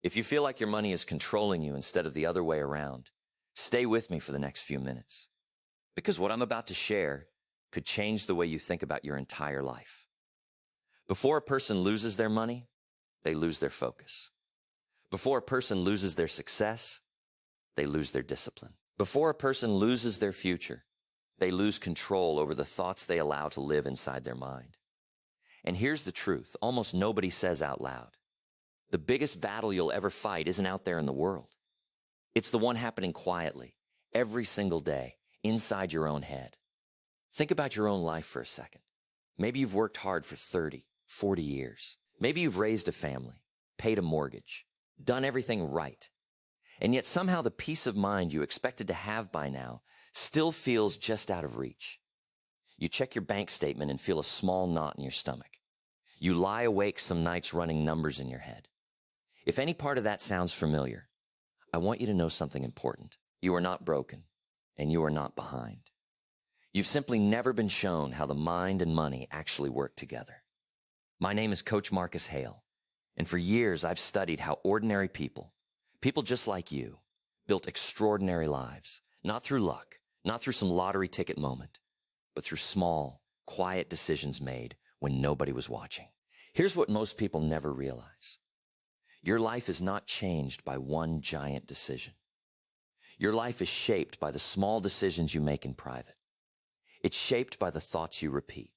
If you feel like your money is controlling you instead of the other way around, stay with me for the next few minutes. Because what I'm about to share could change the way you think about your entire life. Before a person loses their money, they lose their focus. Before a person loses their success, they lose their discipline. Before a person loses their future, they lose control over the thoughts they allow to live inside their mind. And here's the truth, almost nobody says out loud. The biggest battle you'll ever fight isn't out there in the world. It's the one happening quietly, every single day, inside your own head. Think about your own life for a second. Maybe you've worked hard for 30, 40 years. Maybe you've raised a family, paid a mortgage, done everything right. And yet somehow the peace of mind you expected to have by now still feels just out of reach. You check your bank statement and feel a small knot in your stomach. You lie awake some nights running numbers in your head. If any part of that sounds familiar, I want you to know something important. You are not broken, and you are not behind. You've simply never been shown how the mind and money actually work together. My name is Coach Marcus Hale, and for years I've studied how ordinary people just like you, built extraordinary lives, not through luck, not through some lottery ticket moment, but through small, quiet decisions made when nobody was watching. Here's what most people never realize. Your life is not changed by one giant decision. Your life is shaped by the small decisions you make in private. It's shaped by the thoughts you repeat,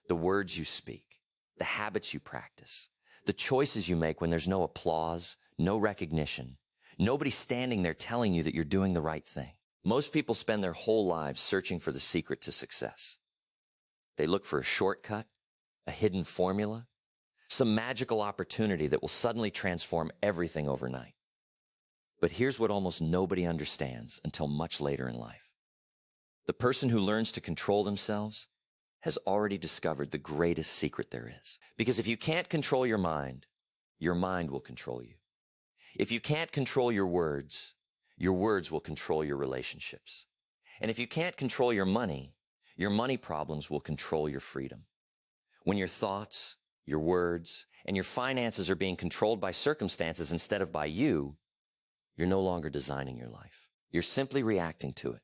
the words you speak, the habits you practice, the choices you make when there's no applause, no recognition, nobody standing there telling you that you're doing the right thing. Most people spend their whole lives searching for the secret to success. They look for a shortcut, a hidden formula, some magical opportunity that will suddenly transform everything overnight. But here's what almost nobody understands until much later in life. The person who learns to control themselves has already discovered the greatest secret there is. Because if you can't control your mind will control you. If you can't control your words will control your relationships. And if you can't control your money problems will control your freedom. When your thoughts, your words, and your finances are being controlled by circumstances instead of by you, you're no longer designing your life. You're simply reacting to it,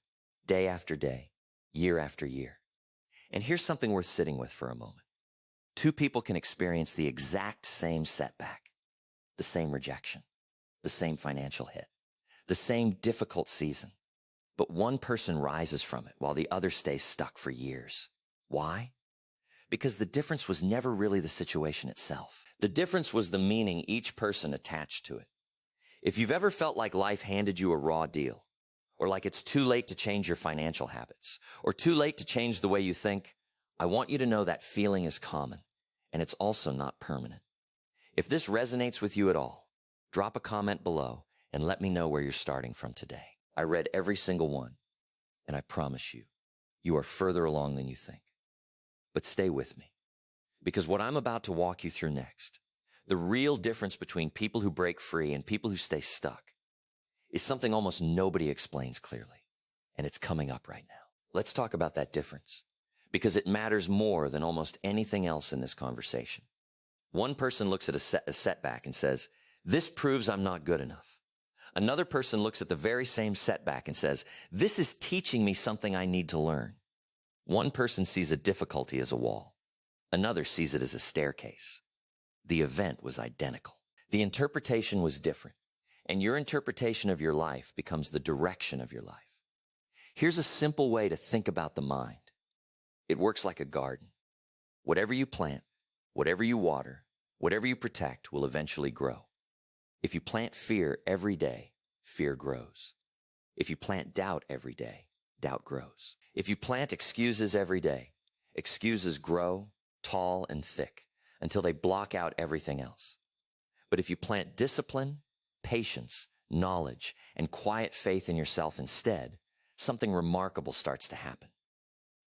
day after day, year after year. And here's something worth sitting with for a moment. Two people can experience the exact same setback, the same rejection, the same financial hit, the same difficult season. But one person rises from it while the other stays stuck for years. Why? Because the difference was never really the situation itself. The difference was the meaning each person attached to it. If you've ever felt like life handed you a raw deal, or like it's too late to change your financial habits, or too late to change the way you think, I want you to know that feeling is common, and it's also not permanent. If this resonates with you at all, drop a comment below and let me know where you're starting from today. I read every single one, and I promise you, you are further along than you think. But stay with me, because what I'm about to walk you through next, the real difference between people who break free and people who stay stuck, is something almost nobody explains clearly, and it's coming up right now. Let's talk about that difference, because it matters more than almost anything else in this conversation. One person looks at a setback and says, this proves I'm not good enough. Another person looks at the very same setback and says, this is teaching me something I need to learn. One person sees a difficulty as a wall. Another sees it as a staircase. The event was identical. The interpretation was different, and your interpretation of your life becomes the direction of your life. Here's a simple way to think about the mind. It works like a garden. Whatever you plant, whatever you water, whatever you protect will eventually grow. If you plant fear every day, fear grows. If you plant doubt every day, doubt grows. If you plant excuses every day, excuses grow tall and thick until they block out everything else. But if you plant discipline, patience, knowledge, and quiet faith in yourself instead, something remarkable starts to happen.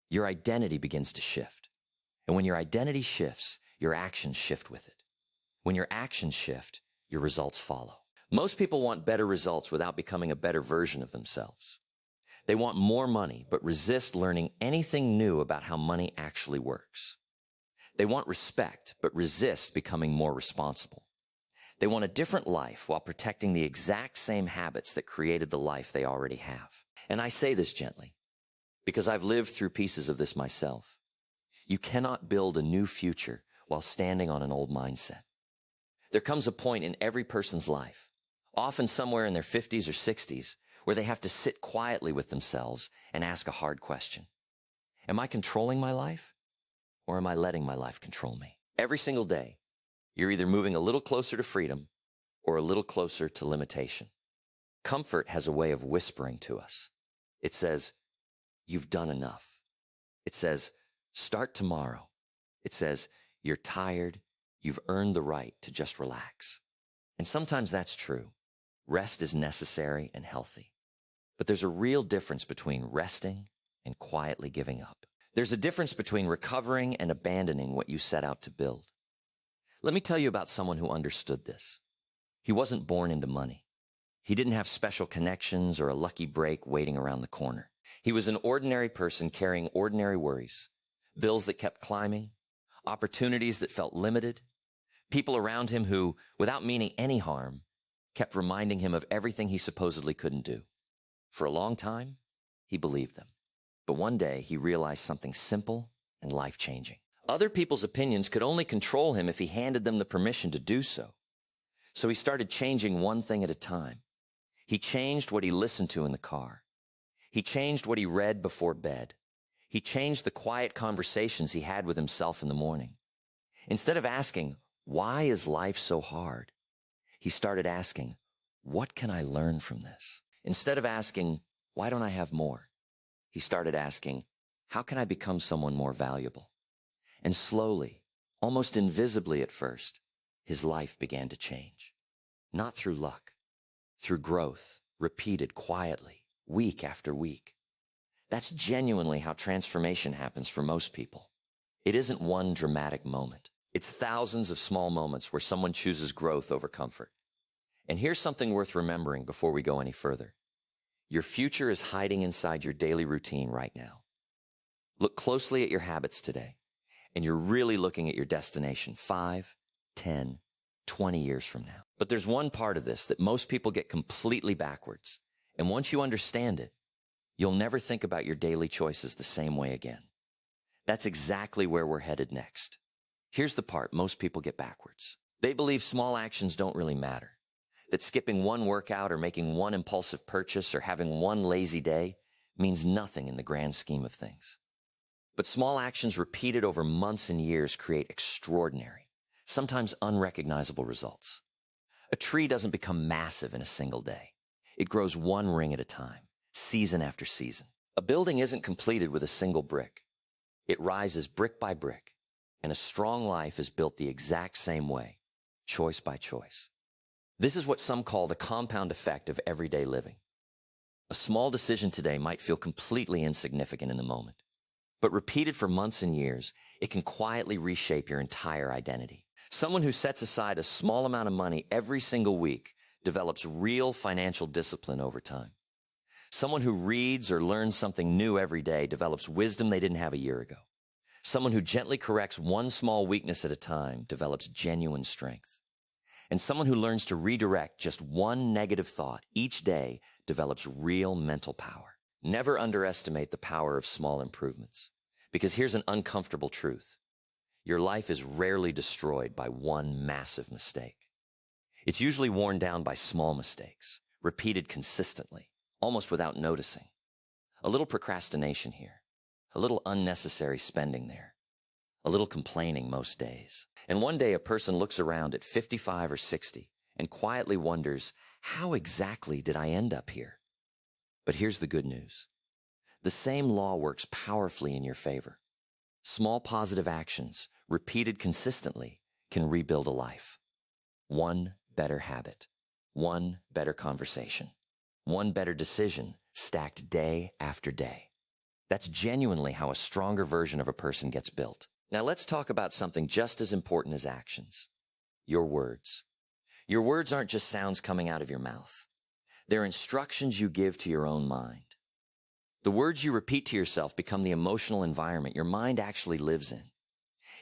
Your identity begins to shift. And when your identity shifts, your actions shift with it. When your actions shift, your results follow. Most people want better results without becoming a better version of themselves. They want more money, but resist learning anything new about how money actually works. They want respect, but resist becoming more responsible. They want a different life while protecting the exact same habits that created the life they already have. And I say this gently, because I've lived through pieces of this myself. You cannot build a new future while standing on an old mindset. There comes a point in every person's life, often somewhere in their 50s or 60s, where they have to sit quietly with themselves and ask a hard question. Am I controlling my life, or am I letting my life control me? Every single day, you're either moving a little closer to freedom or a little closer to limitation. Comfort has a way of whispering to us. It says, you've done enough. It says, start tomorrow. It says, you're tired. You've earned the right to just relax. And sometimes that's true. Rest is necessary and healthy. But there's a real difference between resting and quietly giving up. There's a difference between recovering and abandoning what you set out to build. Let me tell you about someone who understood this. He wasn't born into money. He didn't have special connections or a lucky break waiting around the corner. He was an ordinary person carrying ordinary worries, bills that kept climbing, opportunities that felt limited, people around him who, without meaning any harm, kept reminding him of everything he supposedly couldn't do. For a long time, he believed them. But one day, he realized something simple and life-changing. Other people's opinions could only control him if he handed them the permission to do so. So he started changing one thing at a time. He changed what he listened to in the car. He changed what he read before bed. He changed the quiet conversations he had with himself in the morning. Instead of asking, why is life so hard? He started asking, what can I learn from this? Instead of asking, why don't I have more? He started asking, how can I become someone more valuable? And slowly, almost invisibly at first, his life began to change. Not through luck, through growth, repeated quietly, week after week. That's genuinely how transformation happens for most people. It isn't one dramatic moment. It's thousands of small moments where someone chooses growth over comfort. And here's something worth remembering before we go any further. Your future is hiding inside your daily routine right now. Look closely at your habits today, and you're really looking at your destination 5, 10, 20 years from now. But there's one part of this that most people get completely backwards. And once you understand it, you'll never think about your daily choices the same way again. That's exactly where we're headed next. Here's the part most people get backwards. They believe small actions don't really matter. That skipping one workout or making one impulsive purchase or having one lazy day means nothing in the grand scheme of things. But small actions repeated over months and years create extraordinary, sometimes unrecognizable results. A tree doesn't become massive in a single day. It grows one ring at a time, season after season. A building isn't completed with a single brick. It rises brick by brick, and a strong life is built the exact same way, choice by choice. This is what some call the compound effect of everyday living. A small decision today might feel completely insignificant in the moment, but repeated for months and years, it can quietly reshape your entire identity. Someone who sets aside a small amount of money every single week develops real financial discipline over time. Someone who reads or learns something new every day develops wisdom they didn't have a year ago. Someone who gently corrects one small weakness at a time develops genuine strength. And someone who learns to redirect just one negative thought each day develops real mental power. Never underestimate the power of small improvements, because here's an uncomfortable truth. Your life is rarely destroyed by one massive mistake. It's usually worn down by small mistakes, repeated consistently, almost without noticing. A little procrastination here, a little unnecessary spending there, a little complaining most days. And one day a person looks around at 55 or 60 and quietly wonders, how exactly did I end up here? But here's the good news. The same law works powerfully in your favor. Small positive actions, repeated consistently, can rebuild a life. One better habit, one better conversation, one better decision stacked day after day. That's genuinely how a stronger version of a person gets built. Now let's talk about something just as important as actions. Your words. Your words aren't just sounds coming out of your mouth. They're instructions you give to your own mind. The words you repeat to yourself become the emotional environment your mind actually lives in.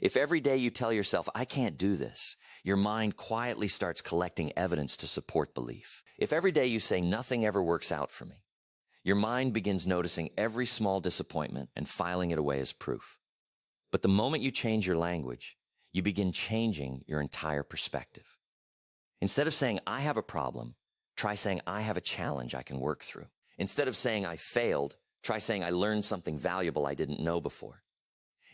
If every day you tell yourself, I can't do this, your mind quietly starts collecting evidence to support belief. If every day you say nothing ever works out for me, your mind begins noticing every small disappointment and filing it away as proof. But the moment you change your language, you begin changing your entire perspective. Instead of saying, I have a problem, try saying, I have a challenge I can work through. Instead of saying, I failed, try saying, I learned something valuable I didn't know before.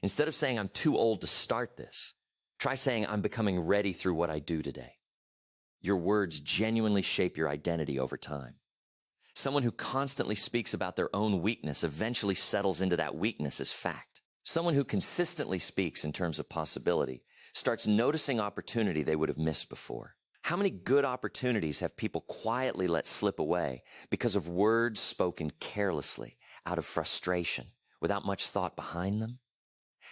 Instead of saying, I'm too old to start this, try saying, I'm becoming ready through what I do today. Your words genuinely shape your identity over time. Someone who constantly speaks about their own weakness eventually settles into that weakness as fact. Someone who consistently speaks in terms of possibility starts noticing opportunity they would have missed before. How many good opportunities have people quietly let slip away because of words spoken carelessly, out of frustration, without much thought behind them?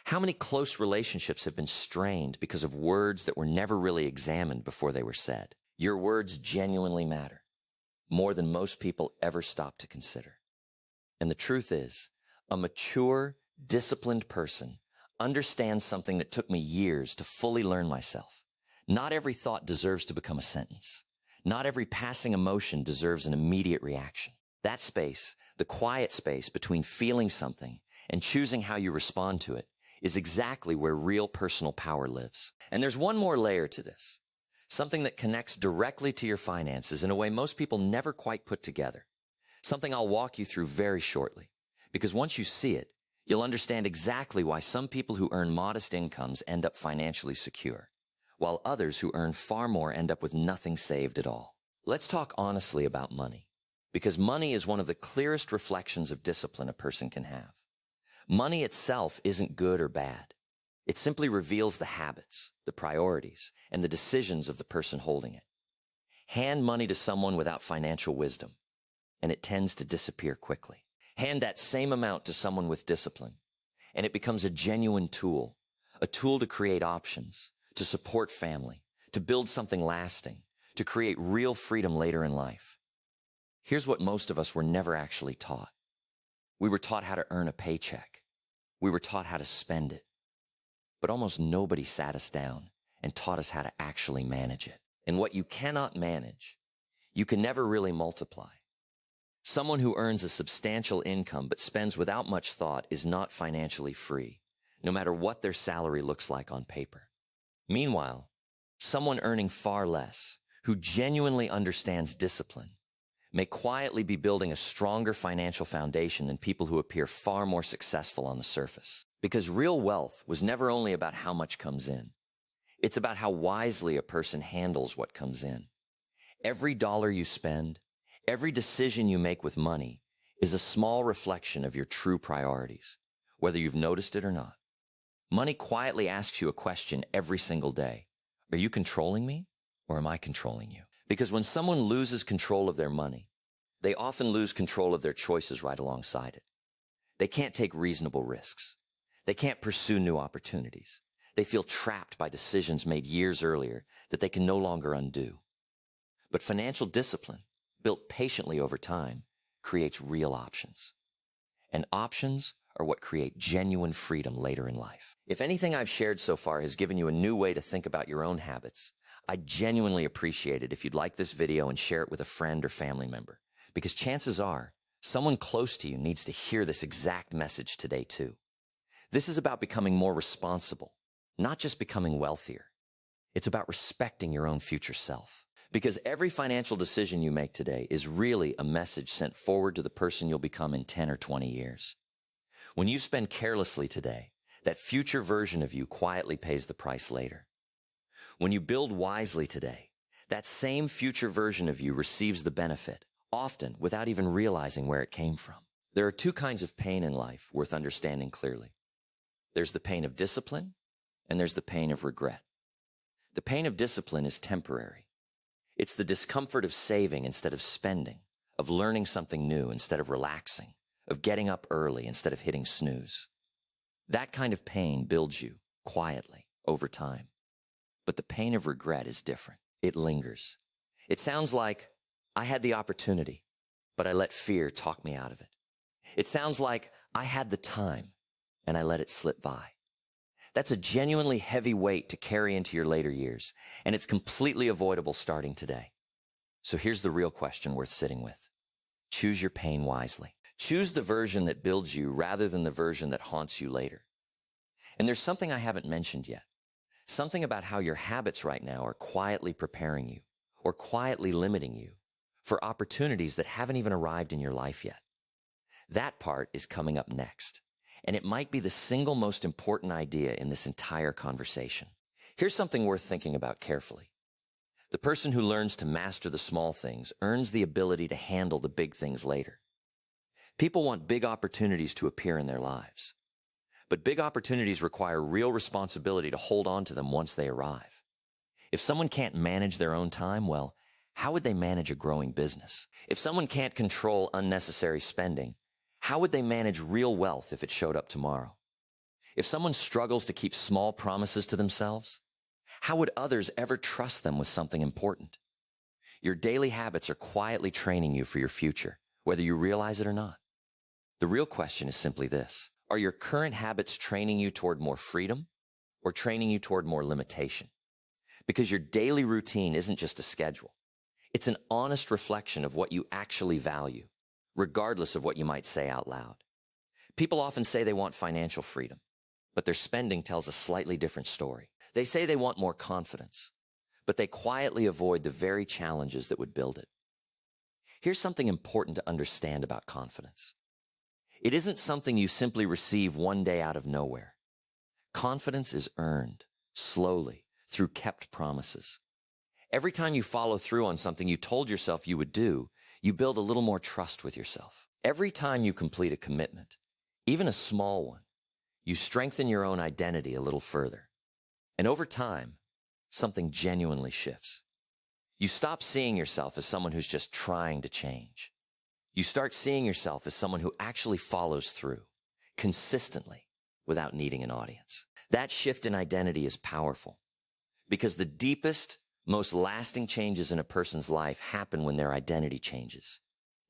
How many close relationships have been strained because of words that were never really examined before they were said? Your words genuinely matter, more than most people ever stop to consider. And the truth is, a mature, disciplined person understands something that took me years to fully learn myself. Not every thought deserves to become a sentence. Not every passing emotion deserves an immediate reaction. That space, the quiet space between feeling something and choosing how you respond to it, is exactly where real personal power lives. And there's one more layer to this, something that connects directly to your finances in a way most people never quite put together. Something I'll walk you through very shortly, because once you see it, you'll understand exactly why some people who earn modest incomes end up financially secure, while others who earn far more end up with nothing saved at all. Let's talk honestly about money, because money is one of the clearest reflections of discipline a person can have. Money itself isn't good or bad. It simply reveals the habits, the priorities, and the decisions of the person holding it. Hand money to someone without financial wisdom, and it tends to disappear quickly. Hand that same amount to someone with discipline, and it becomes a genuine tool, a tool to create options, to support family, to build something lasting, to create real freedom later in life. Here's what most of us were never actually taught. We were taught how to earn a paycheck. We were taught how to spend it. But almost nobody sat us down and taught us how to actually manage it. And what you cannot manage, you can never really multiply. Someone who earns a substantial income but spends without much thought is not financially free, no matter what their salary looks like on paper. Meanwhile, someone earning far less, who genuinely understands discipline, may quietly be building a stronger financial foundation than people who appear far more successful on the surface. Because real wealth was never only about how much comes in. It's about how wisely a person handles what comes in. Every dollar you spend, every decision you make with money is a small reflection of your true priorities, whether you've noticed it or not. Money quietly asks you a question every single day. Are you controlling me, or am I controlling you? Because when someone loses control of their money, they often lose control of their choices right alongside it. They can't take reasonable risks. They can't pursue new opportunities. They feel trapped by decisions made years earlier that they can no longer undo. But financial discipline, built patiently over time, creates real options. And options are what create genuine freedom later in life. If anything I've shared so far has given you a new way to think about your own habits, I'd genuinely appreciate it if you'd like this video and share it with a friend or family member, because chances are someone close to you needs to hear this exact message today too. This is about becoming more responsible, not just becoming wealthier. It's about respecting your own future self. Because every financial decision you make today is really a message sent forward to the person you'll become in 10 or 20 years. When you spend carelessly today, that future version of you quietly pays the price later. When you build wisely today, that same future version of you receives the benefit, often without even realizing where it came from. There are two kinds of pain in life worth understanding clearly. There's the pain of discipline, and there's the pain of regret. The pain of discipline is temporary. It's the discomfort of saving instead of spending, of learning something new instead of relaxing, of getting up early instead of hitting snooze. That kind of pain builds you, quietly, over time. But the pain of regret is different. It lingers. It sounds like, I had the opportunity, but I let fear talk me out of it. It sounds like, I had the time, and I let it slip by. That's a genuinely heavy weight to carry into your later years, and it's completely avoidable starting today. So here's the real question worth sitting with. Choose your pain wisely. Choose the version that builds you rather than the version that haunts you later. And there's something I haven't mentioned yet. Something about how your habits right now are quietly preparing you or quietly limiting you for opportunities that haven't even arrived in your life yet. That part is coming up next, and it might be the single most important idea in this entire conversation. Here's something worth thinking about carefully. The person who learns to master the small things earns the ability to handle the big things later. People want big opportunities to appear in their lives. But big opportunities require real responsibility to hold on to them once they arrive. If someone can't manage their own time, well, how would they manage a growing business? If someone can't control unnecessary spending, how would they manage real wealth if it showed up tomorrow? If someone struggles to keep small promises to themselves, how would others ever trust them with something important? Your daily habits are quietly training you for your future, whether you realize it or not. The real question is simply this. Are your current habits training you toward more freedom or training you toward more limitation? Because your daily routine isn't just a schedule. It's an honest reflection of what you actually value, regardless of what you might say out loud. People often say they want financial freedom, but their spending tells a slightly different story. They say they want more confidence, but they quietly avoid the very challenges that would build it. Here's something important to understand about confidence. It isn't something you simply receive one day out of nowhere. Confidence is earned, slowly, through kept promises. Every time you follow through on something you told yourself you would do, you build a little more trust with yourself. Every time you complete a commitment, even a small one, you strengthen your own identity a little further. And over time, something genuinely shifts. You stop seeing yourself as someone who's just trying to change. You start seeing yourself as someone who actually follows through, consistently, without needing an audience. That shift in identity is powerful, because the deepest, most lasting changes in a person's life happen when their identity changes,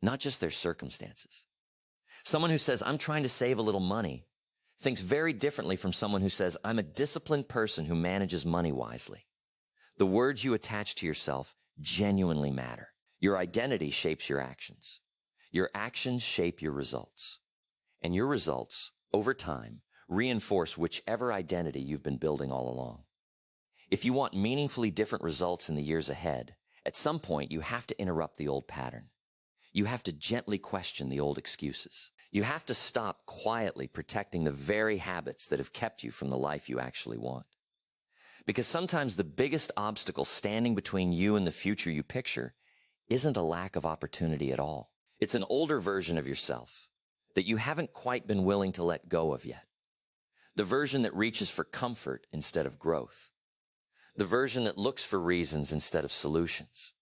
not just their circumstances. Someone who says, I'm trying to save a little money, thinks very differently from someone who says, I'm a disciplined person who manages money wisely. The words you attach to yourself genuinely matter. Your identity shapes your actions. Your actions shape your results. And your results, over time, reinforce whichever identity you've been building all along. If you want meaningfully different results in the years ahead, at some point you have to interrupt the old pattern. You have to gently question the old excuses. You have to stop quietly protecting the very habits that have kept you from the life you actually want. Because sometimes the biggest obstacle standing between you and the future you picture isn't a lack of opportunity at all. It's an older version of yourself that you haven't quite been willing to let go of yet. The version that reaches for comfort instead of growth. The version that looks for reasons instead of solutions.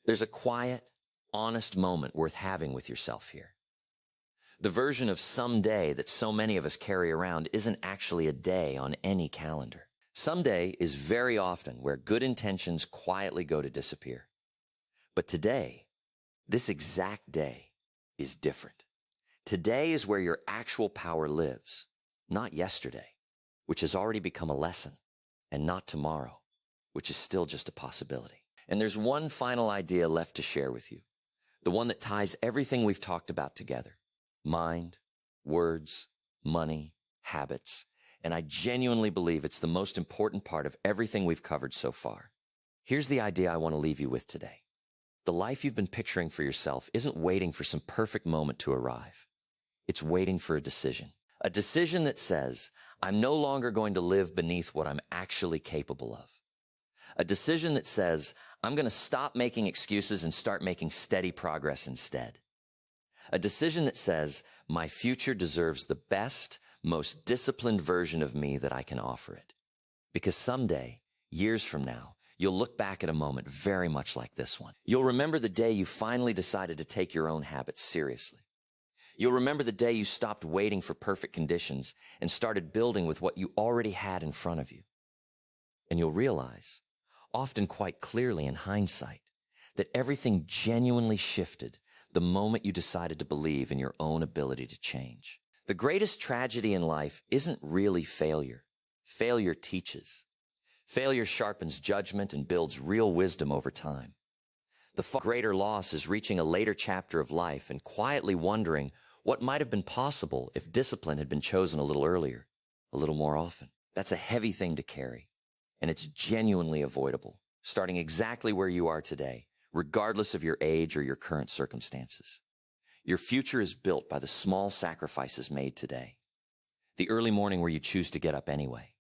There's a quiet, honest moment worth having with yourself here. The version of someday that so many of us carry around isn't actually a day on any calendar. Someday is very often where good intentions quietly go to disappear. But today, this exact day, is different. Today is where your actual power lives, not yesterday, which has already become a lesson, and not tomorrow, which is still just a possibility. And there's one final idea left to share with you, the one that ties everything we've talked about together: mind, words, money, habits, and I genuinely believe it's the most important part of everything we've covered so far. Here's the idea I want to leave you with today. The life you've been picturing for yourself isn't waiting for some perfect moment to arrive. It's waiting for a decision that says, I'm no longer going to live beneath what I'm actually capable of. A decision that says, I'm going to stop making excuses and start making steady progress instead. A decision that says, my future deserves the best, most disciplined version of me that I can offer it. Because someday, years from now, you'll look back at a moment very much like this one. You'll remember the day you finally decided to take your own habits seriously. You'll remember the day you stopped waiting for perfect conditions and started building with what you already had in front of you. And you'll realize, often quite clearly in hindsight, that everything genuinely shifted the moment you decided to believe in your own ability to change. The greatest tragedy in life isn't really failure. Failure teaches. Failure sharpens judgment and builds real wisdom over time. The far greater loss is reaching a later chapter of life and quietly wondering what might have been possible if discipline had been chosen a little earlier, a little more often. That's a heavy thing to carry, and it's genuinely avoidable, starting exactly where you are today, regardless of your age or your current circumstances. Your future is built by the small sacrifices made today. The early morning where you choose to get up anyway.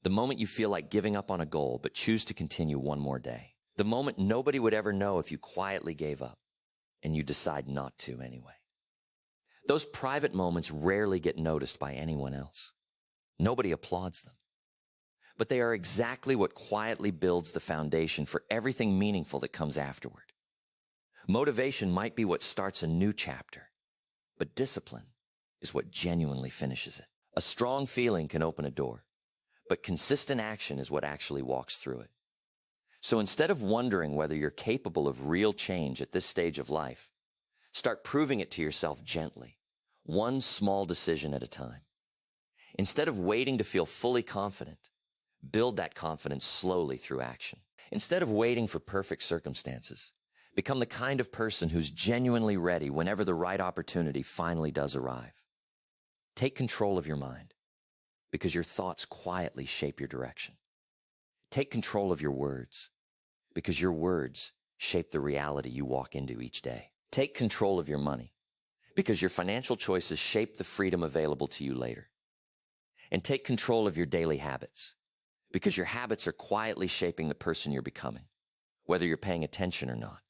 The moment you feel like giving up on a goal but choose to continue one more day. The moment nobody would ever know if you quietly gave up and you decide not to anyway. Those private moments rarely get noticed by anyone else. Nobody applauds them. But they are exactly what quietly builds the foundation for everything meaningful that comes afterward. Motivation might be what starts a new chapter, but discipline is what genuinely finishes it. A strong feeling can open a door, but consistent action is what actually walks through it. So instead of wondering whether you're capable of real change at this stage of life, start proving it to yourself gently, one small decision at a time. Instead of waiting to feel fully confident, build that confidence slowly through action. Instead of waiting for perfect circumstances, become the kind of person who's genuinely ready whenever the right opportunity finally does arrive. Take control of your mind, because your thoughts quietly shape your direction. Take control of your words, because your words shape the reality you walk into each day. Take control of your money, because your financial choices shape the freedom available to you later. And take control of your daily habits, because your habits are quietly shaping the person you're becoming, whether you're paying attention or not.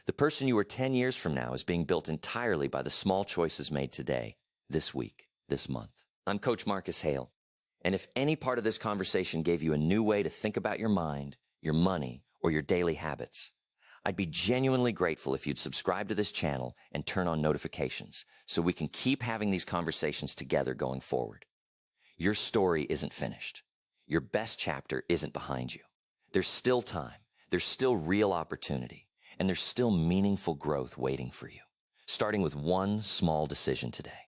The person you are 10 years from now is being built entirely by the small choices made today, this week, this month. I'm Coach Marcus Hale, and if any part of this conversation gave you a new way to think about your mind, your money, or your daily habits, I'd be genuinely grateful if you'd subscribe to this channel and turn on notifications so we can keep having these conversations together going forward. Your story isn't finished. Your best chapter isn't behind you. There's still time, there's still real opportunity, and there's still meaningful growth waiting for you, starting with one small decision today.